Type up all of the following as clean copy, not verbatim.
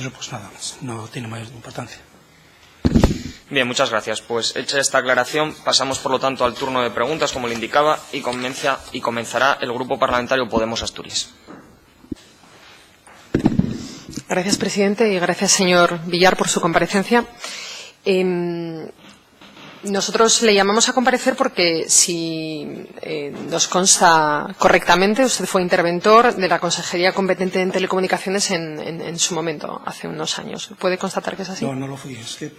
Eso pues nada más, no tiene mayor importancia. Bien, muchas gracias. Pues hecha esta aclaración, pasamos por lo tanto al turno de preguntas, como le indicaba, y comenzará el Grupo Parlamentario Podemos Asturias. Gracias, presidente, y gracias, señor Villar, por su comparecencia. Nosotros le llamamos a comparecer porque, si nos consta correctamente, usted fue interventor de la Consejería competente en telecomunicaciones en su momento, hace unos años. ¿Puede constatar que es así? No, no lo fui. Es que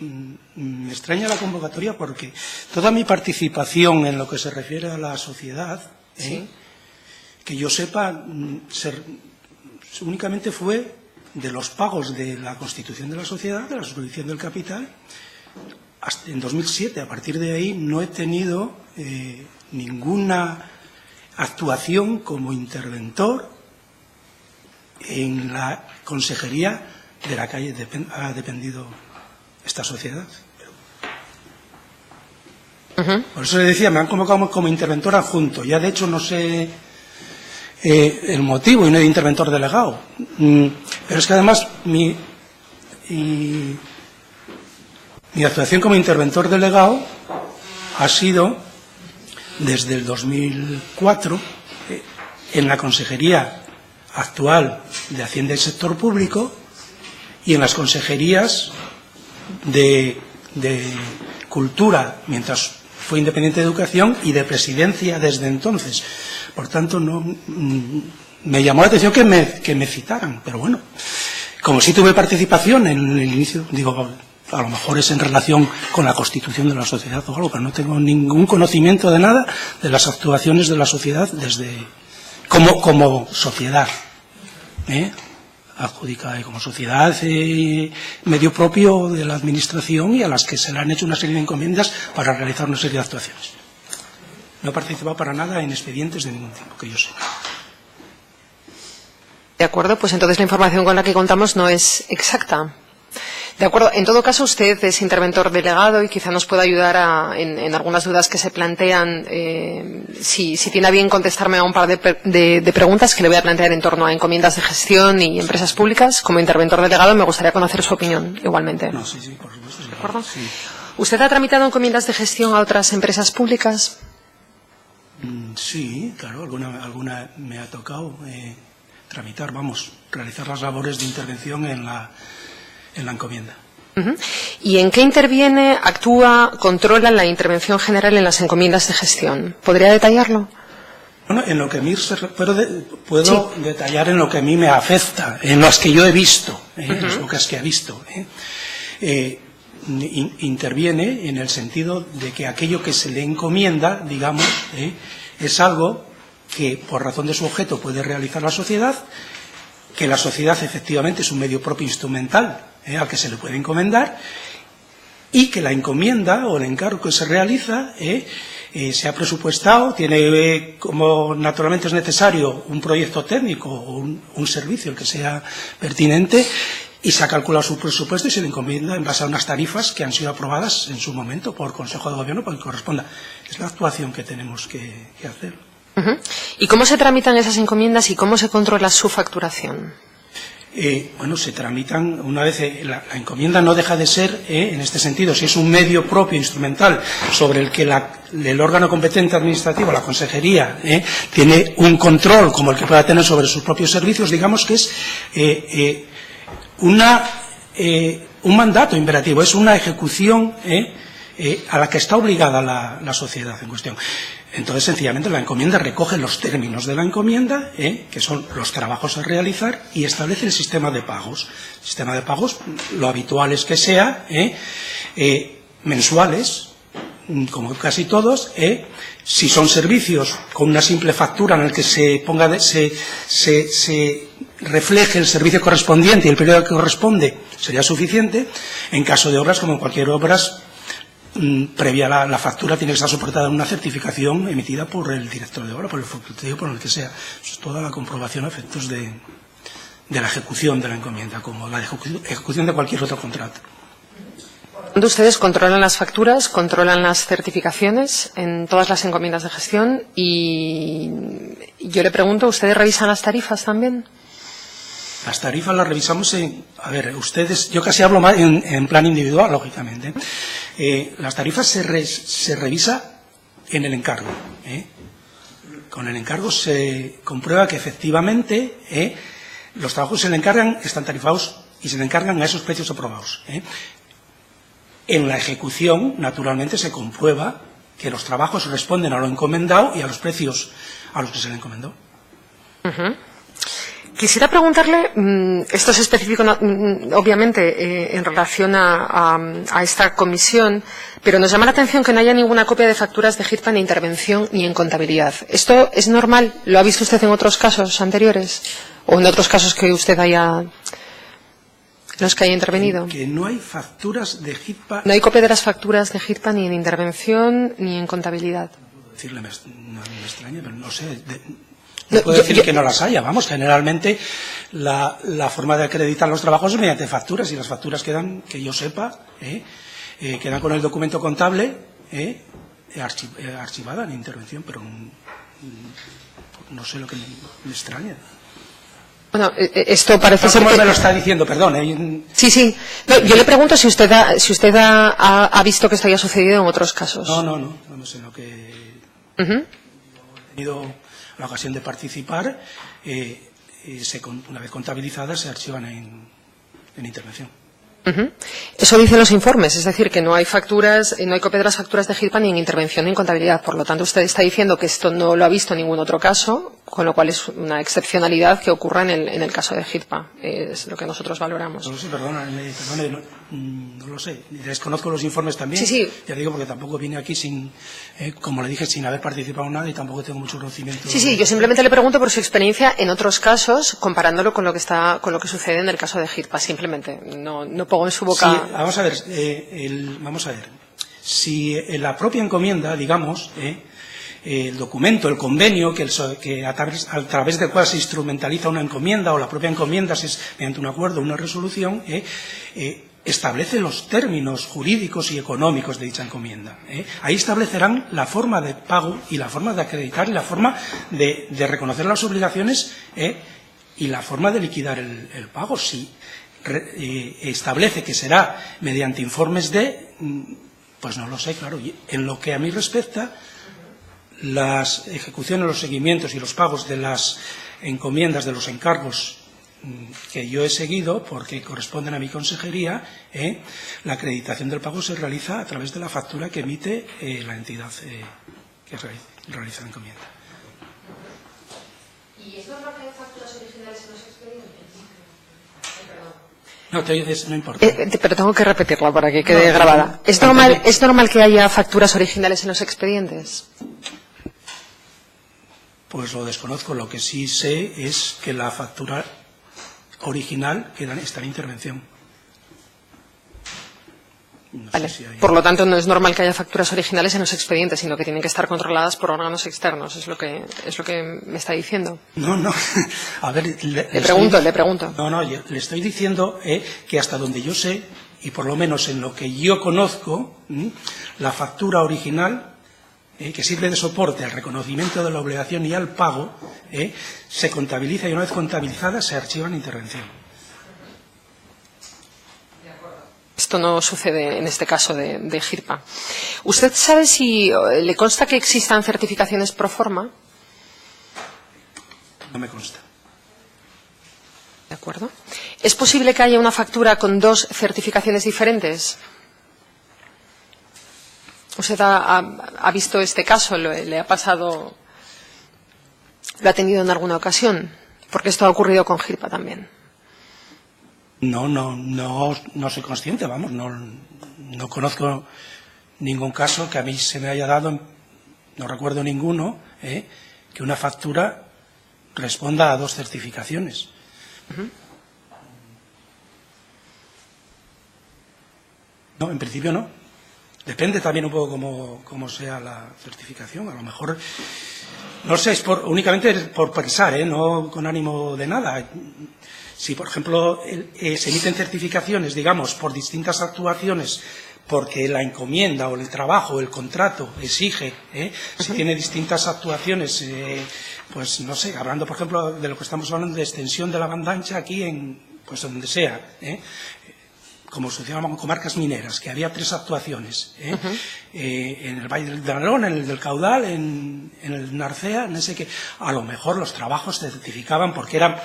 me extraña la convocatoria porque toda mi participación en lo que se refiere a la sociedad, ¿sí? Que yo sepa, únicamente fue de los pagos de la constitución de la sociedad, de la suscripción del capital, hasta en 2007. A partir de ahí no he tenido ninguna actuación como interventor en la consejería de la que ha dependido esta sociedad. Por eso le decía, me han convocado como interventor adjunto. Ya de hecho no sé el motivo y no hay interventor delegado. Pero es que además mi actuación como interventor delegado ha sido desde el 2004 en la consejería actual de Hacienda y Sector Público y en las consejerías de Cultura, mientras fue independiente de Educación, y de Presidencia desde entonces. Por tanto, no me llamó la atención que me citaran, pero bueno, como sí tuve participación en el inicio, digo, a lo mejor es en relación con la constitución de la sociedad o algo, pero no tengo ningún conocimiento de nada de las actuaciones de la sociedad desde como sociedad, adjudicada como sociedad medio propio de la administración, y a las que se le han hecho una serie de encomiendas para realizar una serie de actuaciones. No he participado para nada en expedientes de ningún tipo, que yo sé. De acuerdo, pues entonces la información con la que contamos no es exacta. De acuerdo, en todo caso usted es interventor delegado y quizá nos pueda ayudar en algunas dudas que se plantean, si tiene a bien contestarme a un par de preguntas que le voy a plantear en torno a encomiendas de gestión y empresas públicas. Como interventor delegado me gustaría conocer su opinión igualmente. No, sí, por supuesto. ¿De acuerdo? Sí. ¿Usted ha tramitado encomiendas de gestión a otras empresas públicas? Sí, claro, alguna me ha tocado tramitar, realizar las labores de intervención en la encomienda. ¿Y en qué interviene, actúa, controla la intervención general en las encomiendas de gestión? ¿Podría detallarlo? Bueno, en lo que a mí puedo detallar en lo que a mí me afecta, en las que yo he visto, las pocas que he visto. Interviene en el sentido de que aquello que se le encomienda, digamos, es algo que por razón de su objeto puede realizar la sociedad, que la sociedad efectivamente es un medio propio instrumental al que se le puede encomendar, y que la encomienda o el encargo que se realiza se ha presupuestado, tiene, como naturalmente es necesario, un proyecto técnico o un servicio el que sea pertinente, y se ha calculado su presupuesto y se le encomienda en base a unas tarifas que han sido aprobadas en su momento por Consejo de Gobierno para que corresponda. Es la actuación que tenemos que hacer. ¿Y cómo se tramitan esas encomiendas y cómo se controla su facturación? Bueno, se tramitan una vez. La encomienda no deja de ser, en este sentido, si es un medio propio instrumental sobre el que el órgano competente administrativo, la consejería, tiene un control como el que pueda tener sobre sus propios servicios, digamos que es un mandato imperativo, es una ejecución a la que está obligada la sociedad en cuestión. Entonces, sencillamente, la encomienda recoge los términos de la encomienda, que son los trabajos a realizar, y establece el sistema de pagos. El sistema de pagos, lo habitual es que sea mensuales, como casi todos, si son servicios con una simple factura en el que se refleje el servicio correspondiente y el periodo que corresponde, sería suficiente. En caso de obras, como en cualquier obra, previa la factura tiene que estar soportada en una certificación emitida por el director de obra, por el facultativo, por el que sea. Eso es toda la comprobación a efectos de la ejecución de la encomienda, como la ejecución de cualquier otro contrato. Ustedes controlan las facturas, controlan las certificaciones en todas las encomiendas de gestión, y yo le pregunto, ¿ustedes revisan las tarifas también? Las tarifas las revisamos a ver, ustedes, yo casi hablo más en plan individual, lógicamente. Las tarifas se revisa en el encargo. Con el encargo se comprueba que efectivamente los trabajos que se le encargan están tarifados y se le encargan a esos precios aprobados. En la ejecución, naturalmente, se comprueba que los trabajos responden a lo encomendado y a los precios a los que se le encomendó. Quisiera preguntarle, esto es específico obviamente en relación a esta comisión, pero nos llama la atención que no haya ninguna copia de facturas de GIRPA ni intervención ni en contabilidad. ¿Esto es normal? ¿Lo ha visto usted en otros casos anteriores? ¿O en otros casos que usted haya los que haya intervenido? Que no hay facturas de GIRPA. No hay copia de las facturas de GIRPA ni en intervención ni en contabilidad. Decirle, me extraña, pero no sé. No puedo decir que no las haya. Vamos, generalmente la forma de acreditar los trabajos es mediante facturas, y las facturas quedan, que yo sepa, quedan con el documento contable archivada en intervención, pero no sé lo que me extraña. Bueno, esto parece ser que me lo está diciendo, perdón. Sí. No, yo le pregunto si usted ha visto que esto haya sucedido en otros casos. No. Vamos, en lo que he tenido la ocasión de participar, una vez contabilizadas, se archivan en intervención. Eso dicen los informes, es decir, que no hay facturas, no hay copia de las facturas de GIRPA ni en intervención ni en contabilidad. Por lo tanto, usted está diciendo que esto no lo ha visto en ningún otro caso, con lo cual es una excepcionalidad que ocurra en el caso de GIRPA. Es lo que nosotros valoramos. No lo sé, perdone, no lo sé. Desconozco los informes también. Sí. Ya digo, porque tampoco vine aquí como le dije, sin haber participado en nada, y tampoco tengo mucho conocimiento. Sí, yo simplemente le pregunto por su experiencia en otros casos, comparándolo con lo que sucede en el caso de GIRPA. Simplemente, no pongo en su boca. Sí, vamos a ver. Si en la propia encomienda, digamos, el documento, el convenio, que a través del cual se instrumentaliza una encomienda, o la propia encomienda, mediante un acuerdo, una resolución, establece los términos jurídicos y económicos de dicha encomienda. Ahí establecerán la forma de pago y la forma de acreditar y la forma de reconocer las obligaciones y la forma de liquidar el pago. Si establece que será mediante informes pues no lo sé, claro. En lo que a mí respecta, las ejecuciones, los seguimientos y los pagos de las encomiendas, de los encargos que yo he seguido, porque corresponden a mi consejería, la acreditación del pago se realiza a través de la factura que emite la entidad que realiza la encomienda. ¿Y es normal que haya facturas originales en los expedientes? No importa. Pero tengo que repetirla para que quede grabada. ¿Es normal que haya facturas originales en los expedientes? Pues lo desconozco. Lo que sí sé es que la factura original está en intervención. Vale. Por lo tanto, no es normal que haya facturas originales en los expedientes, sino que tienen que estar controladas por órganos externos. Es lo que me está diciendo. No. A ver, le pregunto. No, le estoy diciendo que hasta donde yo sé, y por lo menos en lo que yo conozco, la factura original, que sirve de soporte al reconocimiento de la obligación y al pago, se contabiliza, y una vez contabilizada se archiva en intervención. Esto no sucede en este caso de GIRPA. ¿Usted sabe si le consta que existan certificaciones pro forma? No me consta. ¿De acuerdo? ¿Es posible que haya una factura con dos certificaciones diferentes? ¿Usted ha visto este caso? ¿Le ha pasado? ¿Lo ha tenido en alguna ocasión? Porque esto ha ocurrido con GIRPA también. No soy consciente, vamos, no conozco ningún caso que a mí se me haya dado, no recuerdo ninguno, que una factura responda a dos certificaciones. No, en principio no. Depende también un poco cómo sea la certificación. A lo mejor, no sé, únicamente por pensar, no con ánimo de nada. Si, por ejemplo, se emiten certificaciones, digamos, por distintas actuaciones, porque la encomienda o el trabajo o el contrato exige, si tiene distintas actuaciones pues no sé, hablando por ejemplo de lo que estamos hablando de extensión de la banda ancha aquí pues donde sea, como sucedía con comarcas mineras, que había 3 actuaciones, en el Valle del Nalón, en el del Caudal, en el Narcea, no sé qué. A lo mejor los trabajos se certificaban porque era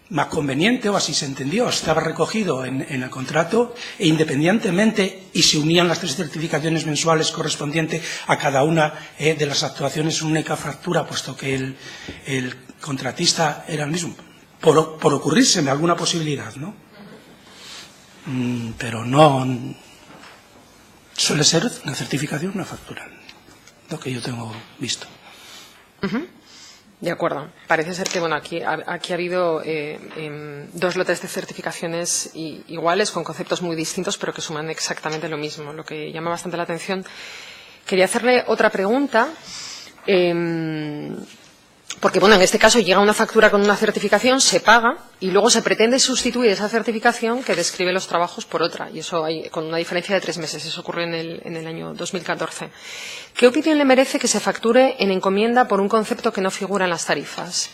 más conveniente, o así se entendió, estaba recogido en el contrato, e independientemente, y se unían las 3 certificaciones mensuales correspondientes a cada una de las actuaciones en una única factura, puesto que el contratista era el mismo, por ocurrirse alguna posibilidad, ¿no? Pero no suele ser una certificación, una factura, lo que yo tengo visto. De acuerdo. Parece ser que aquí ha habido 2 lotes de certificaciones iguales, con conceptos muy distintos, pero que suman exactamente lo mismo, lo que llama bastante la atención. Quería hacerle otra pregunta, porque en este caso llega una factura con una certificación, se paga y luego se pretende sustituir esa certificación que describe los trabajos por otra, y eso hay con una diferencia de 3 meses. Eso ocurrió en el año 2014. ¿Qué opinión le merece que se facture en encomienda por un concepto que no figura en las tarifas?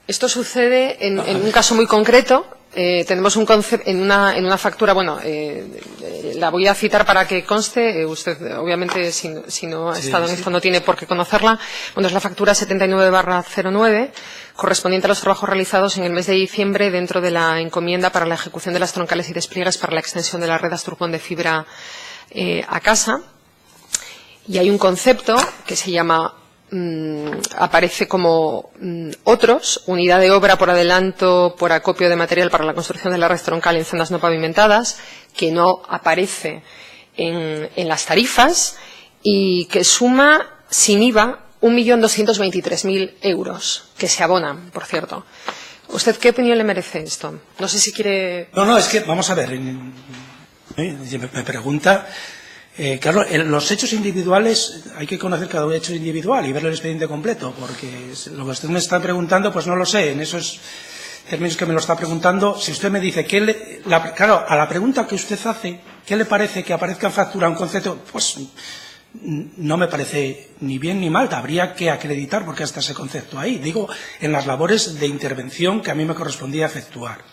Esto sucede en un caso muy concreto. Tenemos un concepto en una factura, la voy a citar para que conste, usted obviamente si no ha estado en esto no tiene por qué conocerla. Es la factura 79/09, correspondiente a los trabajos realizados en el mes de diciembre dentro de la encomienda para la ejecución de las troncales y despliegues para la extensión de la red Asturcón de fibra a casa. Y hay un concepto que se llama aparece como otros, unidad de obra por adelanto por acopio de material para la construcción de la red troncal en zonas no pavimentadas, que no aparece en las tarifas y que suma sin IVA 1.223.000 euros, que se abonan, por cierto. ¿Usted qué opinión le merece esto? No sé si quiere... No, es que, vamos a ver, me pregunta... claro, en los hechos individuales hay que conocer cada hecho individual y ver el expediente completo, porque lo que usted me está preguntando, pues no lo sé, en esos términos que me lo está preguntando. Si usted me dice, claro, a la pregunta que usted hace, ¿qué le parece que aparezca en factura un concepto? Pues no me parece ni bien ni mal, habría que acreditar porque está ese concepto ahí. Digo, en las labores de intervención que a mí me correspondía efectuar,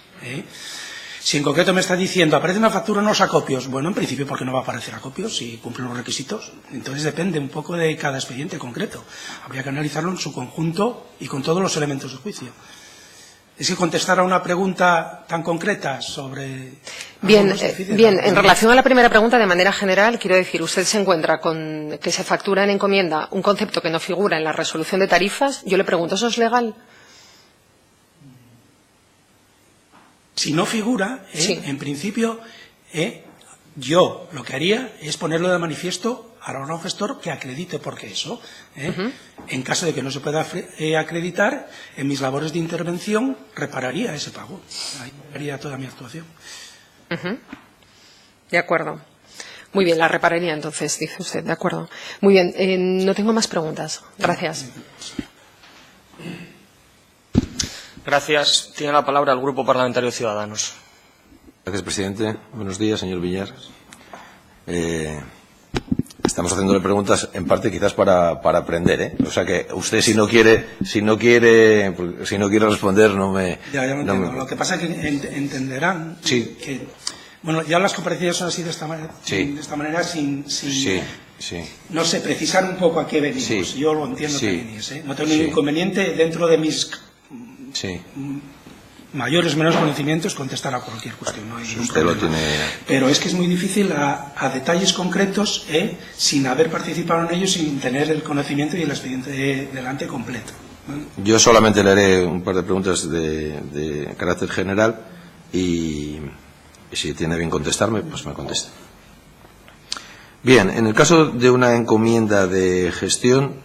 Si en concreto me está diciendo, aparece una factura en los acopios, bueno, en principio, ¿por qué no va a aparecer acopios si cumplen los requisitos? Entonces depende un poco de cada expediente concreto. Habría que analizarlo en su conjunto y con todos los elementos de juicio. Es que contestar a una pregunta tan concreta sobre... Bien, en relación a la primera pregunta, de manera general, quiero decir, usted se encuentra con que se factura en encomienda un concepto que no figura en la resolución de tarifas. Yo le pregunto, ¿eso es legal? Si no figura, en principio, yo lo que haría es ponerlo de manifiesto al órgano gestor que acredite porque eso. En caso de que no se pueda acreditar, en mis labores de intervención repararía ese pago. Ahí haría toda mi actuación. De acuerdo. Muy bien, la repararía entonces, dice usted. De acuerdo. Muy bien, no tengo más preguntas. Gracias. Gracias. Tiene la palabra el Grupo Parlamentario Ciudadanos. Gracias, presidente. Buenos días, señor Villar. Estamos haciéndole preguntas en parte quizás para aprender, O sea que usted si no quiere responder no me... Ya lo entiendo. Lo que pasa es que entenderán que ya las comparecencias son así de esta manera, sin no sé, precisar un poco a qué venimos. Yo lo entiendo que venís, No tengo ningún inconveniente dentro de mis mayores o menores conocimientos contestar a cualquier cuestión. No hay ningún problema. Pero es que es muy difícil a detalles concretos sin haber participado en ellos, sin tener el conocimiento y el expediente delante completo. Yo solamente le haré un par de preguntas de carácter general y si tiene bien contestarme, pues me conteste. Bien, en el caso de una encomienda de gestión,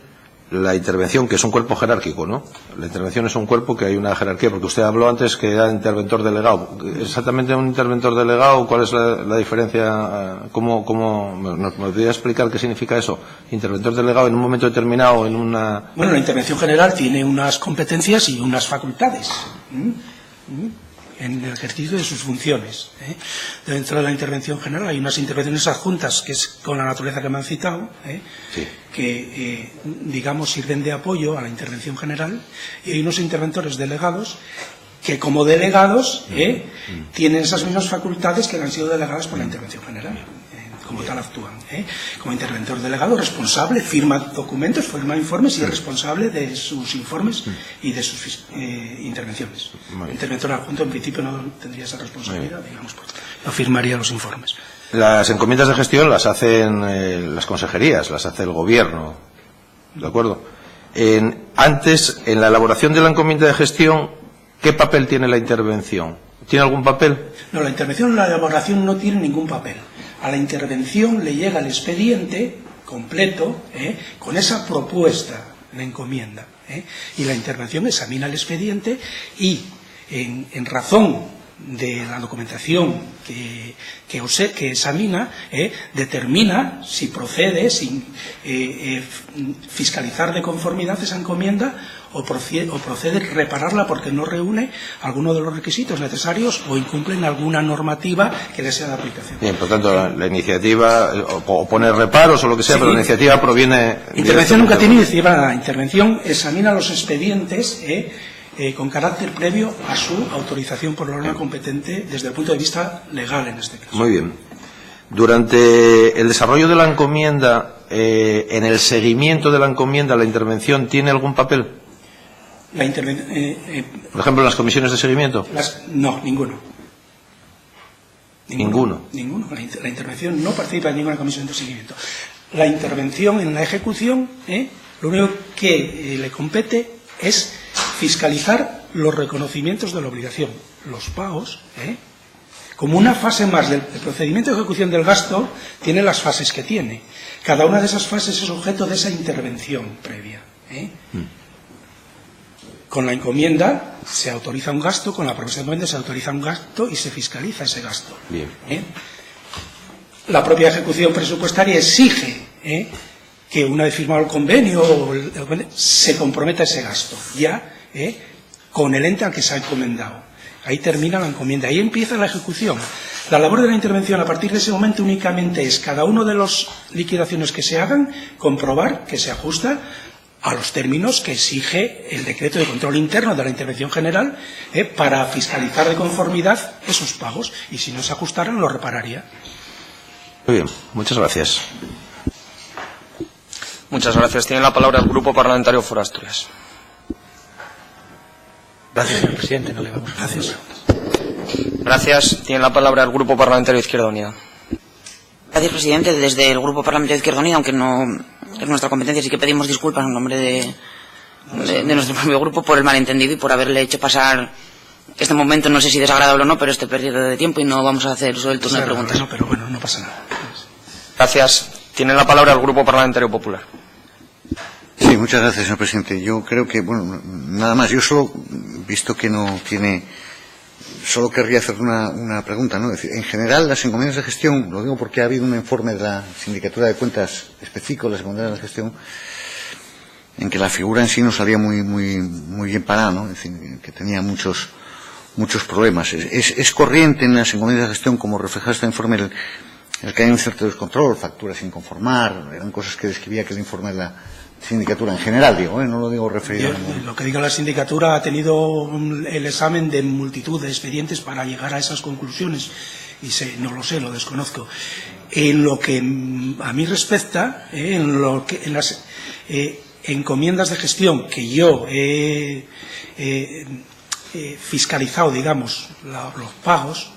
la intervención, que es un cuerpo jerárquico, ¿no? La intervención es un cuerpo que hay una jerarquía, porque usted habló antes que era interventor delegado. ¿Exactamente un interventor delegado? ¿Cuál es la diferencia? ¿Cómo me podría explicar qué significa eso? Interventor delegado en un momento determinado, en una... Bueno, la intervención general tiene unas competencias y unas facultades. en el ejercicio de sus funciones. Dentro de la intervención general hay unas intervenciones adjuntas, que es con la naturaleza que me han citado, Sí. que, digamos, sirven de apoyo a la intervención general, y hay unos interventores delegados que, como delegados, tienen esas mismas facultades que han sido delegadas por la intervención general. Como tal actúan. Como interventor delegado, responsable, firma documentos, firma informes y es responsable de sus informes y de sus intervenciones. Interventor adjunto, en principio, no tendría esa responsabilidad, digamos, pues, no firmaría los informes. Las encomiendas de gestión las hacen las consejerías, las hace el Gobierno, ¿de acuerdo? Antes, en la elaboración de la encomienda de gestión, ¿qué papel tiene la intervención? ¿Tiene algún papel? No, la intervención en la elaboración no tiene ningún papel. A la intervención le llega el expediente completo, con esa propuesta de encomienda, y la intervención examina el expediente y, en razón de la documentación que examina, determina si procede, sin fiscalizar de conformidad esa encomienda, o procede repararla porque no reúne alguno de los requisitos necesarios o incumple en alguna normativa que le sea de aplicación. Bien, por tanto, la iniciativa, o pone reparos o lo que sea, sí, pero la iniciativa proviene... Intervención nunca tiene iniciativa, la intervención examina los expedientes con carácter previo a su autorización por la norma competente desde el punto de vista legal, en este caso. Muy bien. Durante el desarrollo de la encomienda, en el seguimiento de la encomienda, ¿la intervención tiene algún papel? Por ejemplo, en las comisiones de seguimiento. No, ninguno. Ninguno. La intervención no participa en ninguna comisión de seguimiento. La intervención en la ejecución, lo único que le compete es fiscalizar los reconocimientos de la obligación, los pagos, como una fase más del procedimiento de ejecución del gasto. Tiene las fases que tiene. Cada una de esas fases es objeto de esa intervención previa. Con la encomienda se autoriza un gasto, con la propuesta de encomienda se autoriza un gasto y se fiscaliza ese gasto. Bien. La propia ejecución presupuestaria exige que, una vez firmado el convenio, se comprometa ese gasto, ya con el ente al que se ha encomendado. Ahí termina la encomienda, ahí empieza la ejecución. La labor de la intervención a partir de ese momento únicamente es, cada uno de las liquidaciones que se hagan, comprobar que se ajusta a los términos que exige el decreto de control interno de la intervención general, para fiscalizar de conformidad esos pagos, y si no se ajustaran lo repararía. Muy bien, muchas gracias. Muchas gracias. Tiene la palabra el Grupo Parlamentario Foro Asturias. Gracias, señor presidente. No le vamos. Gracias. Gracias. Tiene la palabra el Grupo Parlamentario Izquierda Unida. Gracias, presidente. Desde el Grupo Parlamentario Izquierda Unida, aunque no es nuestra competencia, sí que pedimos disculpas en nombre de nuestro propio grupo por el malentendido y por haberle hecho pasar este momento, no sé si desagradable o no, pero este periodo de tiempo, y no vamos a hacer uso del turno de preguntas. No, pero bueno, no pasa nada. Gracias. Tiene la palabra el Grupo Parlamentario Popular. Sí, muchas gracias, señor presidente. Yo creo que, bueno, nada más. Yo solo, visto que no tiene... Solo querría hacer una pregunta, ¿no? Es decir, en general, las encomiendas de gestión, lo digo porque ha habido un informe de la Sindicatura de Cuentas específico de las encomiendas de gestión, en que la figura en sí no salía muy bien parada, ¿no? Es decir, que tenía muchos problemas. Es corriente en las encomiendas de gestión, como refleja este informe, el que hay un cierto descontrol, facturas sin conformar, eran cosas que describía que el informe de la sindicatura en general, digo, no lo digo referido. Lo que diga la sindicatura, ha tenido el examen de multitud de expedientes para llegar a esas conclusiones, y no lo sé, lo desconozco. En lo que a mí respecta, en las encomiendas de gestión que yo he fiscalizado, digamos, los pagos,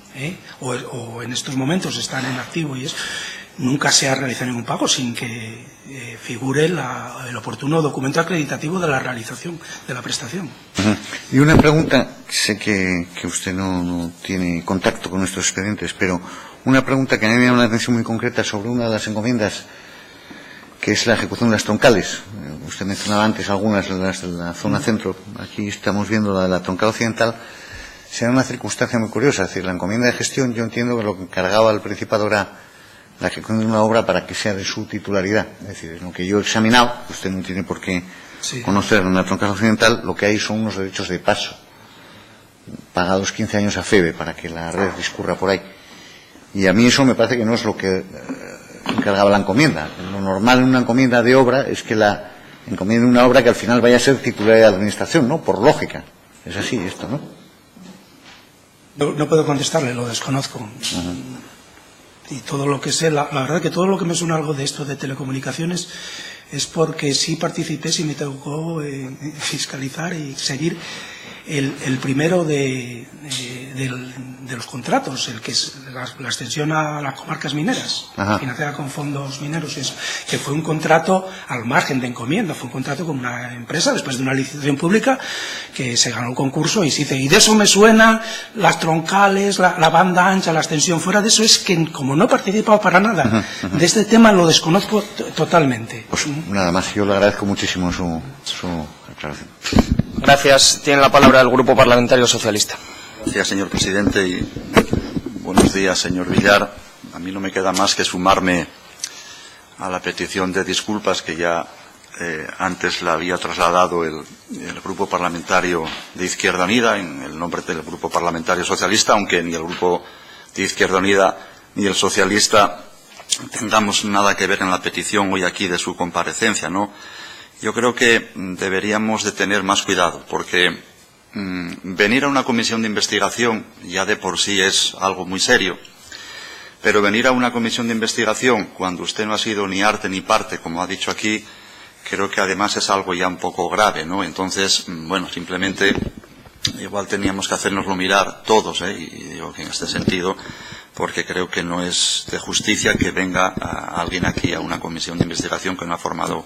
o en estos momentos están en activo, y nunca se ha realizado ningún pago sin que figure el oportuno documento acreditativo de la realización de la prestación. Y una pregunta, sé que usted no tiene contacto con nuestros expedientes, pero una pregunta que a mí me llama la atención muy concreta sobre una de las encomiendas, que es la ejecución de las troncales. Usted mencionaba antes algunas de las de la zona centro, aquí estamos viendo la de la troncal occidental. Se da una circunstancia muy curiosa, es decir, la encomienda de gestión, yo entiendo que lo que encargaba al Principado era la ejecución de una obra para que sea de su titularidad. Es decir, es lo que yo he examinado, usted no tiene por qué conocer en la troncal occidental, lo que hay son unos derechos de paso. pagados 15 años a FEBE para que la red discurra por ahí. Y a mí eso me parece que no es lo que encargaba la encomienda. Lo normal en una encomienda de obra es que la encomienda una obra que al final vaya a ser titular de administración, ¿no? Por lógica. Es así esto, ¿no? No puedo contestarle, lo desconozco. Y todo lo que sé, la verdad que todo lo que me suena algo de esto de telecomunicaciones es porque sí participé, sí me tocó fiscalizar y seguir el primero de los contratos, el que es la extensión a las comarcas mineras, financiada con fondos mineros, eso, que fue un contrato al margen de encomienda, fue un contrato con una empresa después de una licitación pública que se ganó el concurso y se hizo. Y de eso me suena las troncales, la banda ancha, la extensión. Fuera de eso es que como no he participado para nada de este tema, lo desconozco totalmente. Pues nada más, yo le agradezco muchísimo su aclaración. Gracias. Tiene la palabra el Grupo Parlamentario Socialista. Gracias, señor presidente, y buenos días, señor Villar. A mí no me queda más que sumarme a la petición de disculpas que ya antes la había trasladado el Grupo Parlamentario de Izquierda Unida en el nombre del Grupo Parlamentario Socialista, aunque ni el Grupo de Izquierda Unida ni el Socialista tengamos nada que ver en la petición hoy aquí de su comparecencia, ¿no? Yo creo que deberíamos de tener más cuidado, porque venir a una comisión de investigación ya de por sí es algo muy serio, pero venir a una comisión de investigación cuando usted no ha sido ni arte ni parte, como ha dicho aquí, creo que además es algo ya un poco grave, ¿no? Entonces, bueno, simplemente igual teníamos que hacérnoslo mirar todos, y digo que en este sentido, porque creo que no es de justicia que venga alguien aquí a una comisión de investigación que no ha formado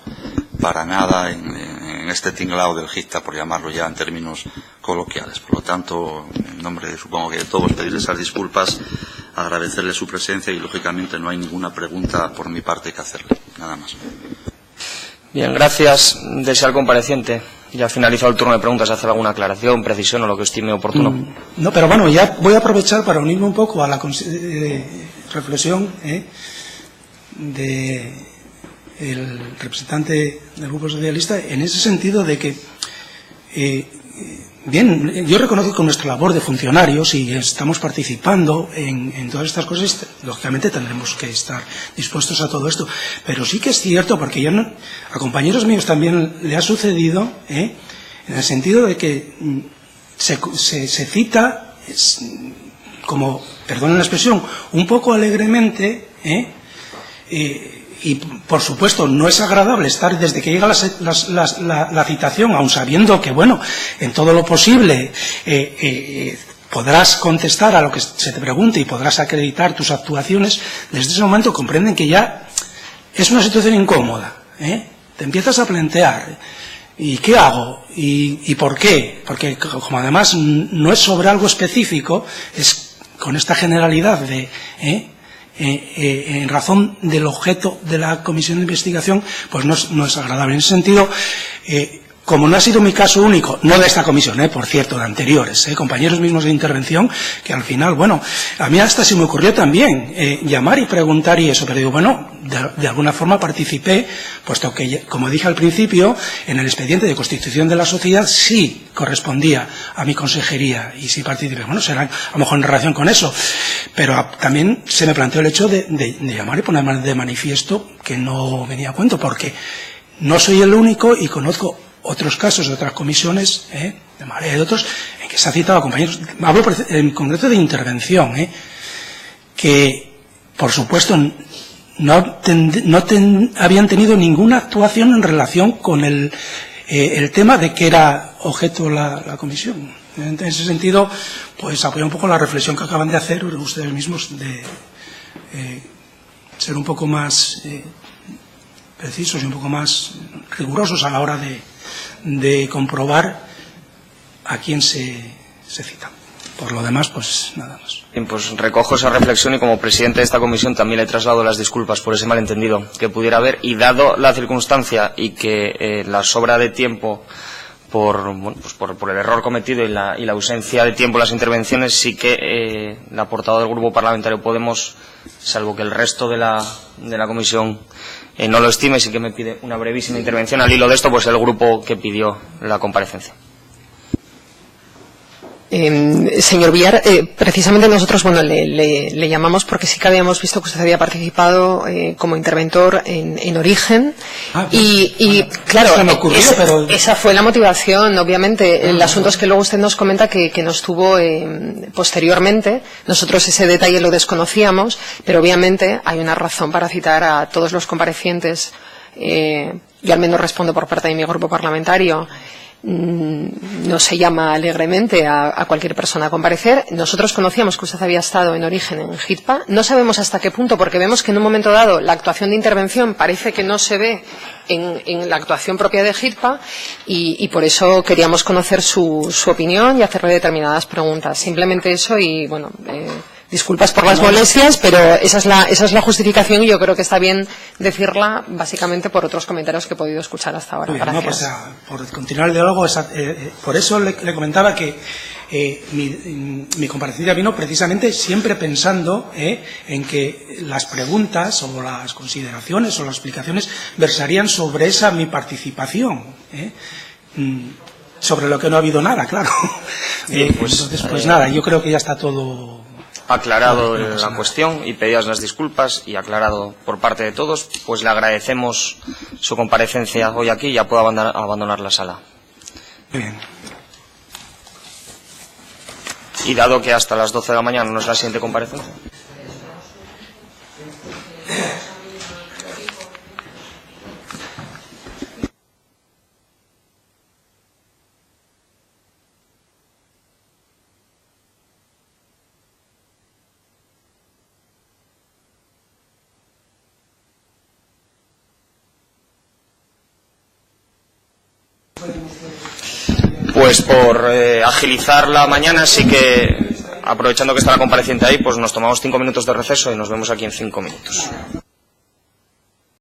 para nada en este tinglao del GICTA, por llamarlo ya en términos coloquiales. Por lo tanto, en nombre, supongo que de todos, pedirles esas disculpas, agradecerle su presencia y, lógicamente, no hay ninguna pregunta por mi parte que hacerle. Nada más. Bien, gracias. Desea el compareciente. Ya finalizado el turno de preguntas, hacer alguna aclaración, precisión o lo que estime oportuno. No, pero bueno, ya voy a aprovechar para unirme un poco a la reflexión de el representante del Grupo Socialista, en ese sentido de que, bien, yo reconozco que con nuestra labor de funcionarios y estamos participando en todas estas cosas, lógicamente tendremos que estar dispuestos a todo esto, pero sí que es cierto, porque yo a compañeros míos también le ha sucedido, en el sentido de que se cita como, perdonen la expresión, un poco alegremente, y por supuesto no es agradable estar desde que llega la citación, aun sabiendo que, bueno, en todo lo posible podrás contestar a lo que se te pregunte y podrás acreditar tus actuaciones. Desde ese momento comprenden que ya es una situación incómoda, te empiezas a plantear, ¿y qué hago? ¿Y por qué? Porque como además no es sobre algo específico, es con esta generalidad de en razón del objeto de la comisión de investigación, pues no es agradable. En ese sentido, como no ha sido mi caso único, no de esta comisión, por cierto, de anteriores, compañeros mismos de intervención, que al final, bueno, a mí hasta se me ocurrió también llamar y preguntar y eso, pero digo, bueno, de alguna forma participé, puesto que, como dije al principio, en el expediente de constitución de la sociedad sí correspondía a mi consejería y sí participé. Bueno, será a lo mejor en relación con eso, pero también se me planteó el hecho de llamar y poner de manifiesto que no venía a cuento, porque no soy el único y conozco otros casos de otras comisiones, de Marea y de otros, en que se ha citado a compañeros, hablo en concreto de intervención, que por supuesto no habían tenido ninguna actuación en relación con el tema de que era objeto la comisión. En ese sentido, pues apoya un poco la reflexión que acaban de hacer ustedes mismos de ser un poco más precisos y un poco más rigurosos a la hora de comprobar a quién se cita. Por lo demás, pues nada más. Bien, pues recojo esa reflexión y como presidente de esta comisión también le traslado las disculpas por ese malentendido que pudiera haber, y dado la circunstancia y que la sobra de tiempo por el error cometido y la ausencia de tiempo en las intervenciones, sí que la portavoz del Grupo Parlamentario Podemos, salvo que el resto de la comisión no lo estime, sí que me pide una brevísima intervención al hilo de esto, pues el grupo que pidió la comparecencia. Señor Villar, precisamente nosotros le llamamos porque sí que habíamos visto que usted había participado como interventor en Origen claro, esa fue la motivación, obviamente. El asunto es que luego usted nos comenta que nos tuvo posteriormente. Nosotros ese detalle lo desconocíamos, pero obviamente hay una razón para citar a todos los comparecientes. Yo al menos respondo por parte de mi grupo parlamentario. No se llama alegremente a cualquier persona a comparecer. Nosotros conocíamos que usted había estado en Origen en HITPA. No sabemos hasta qué punto, porque vemos que en un momento dado la actuación de intervención parece que no se ve en la actuación propia de HITPA y por eso queríamos conocer su opinión y hacerle determinadas preguntas. Simplemente eso y, bueno, disculpas por las molestias, pero esa es la justificación y yo creo que está bien decirla básicamente por otros comentarios que he podido escuchar hasta ahora. Bien, pues, por continuar el diálogo, por eso le comentaba que mi comparecencia vino precisamente siempre pensando en que las preguntas o las consideraciones o las explicaciones versarían sobre esa mi participación, sobre lo que no ha habido nada, claro. Entonces, pues nada, yo creo que ya está todo aclarado la cuestión y pedidas las disculpas y aclarado por parte de todos, pues le agradecemos su comparecencia hoy aquí y ya puede abandonar la sala. Bien. Y dado que hasta las 12 de la mañana no es la siguiente comparecencia. Pues por agilizar la mañana, sí que, aprovechando que está la compareciente ahí, pues nos tomamos 5 minutos de receso y nos vemos aquí en 5 minutos.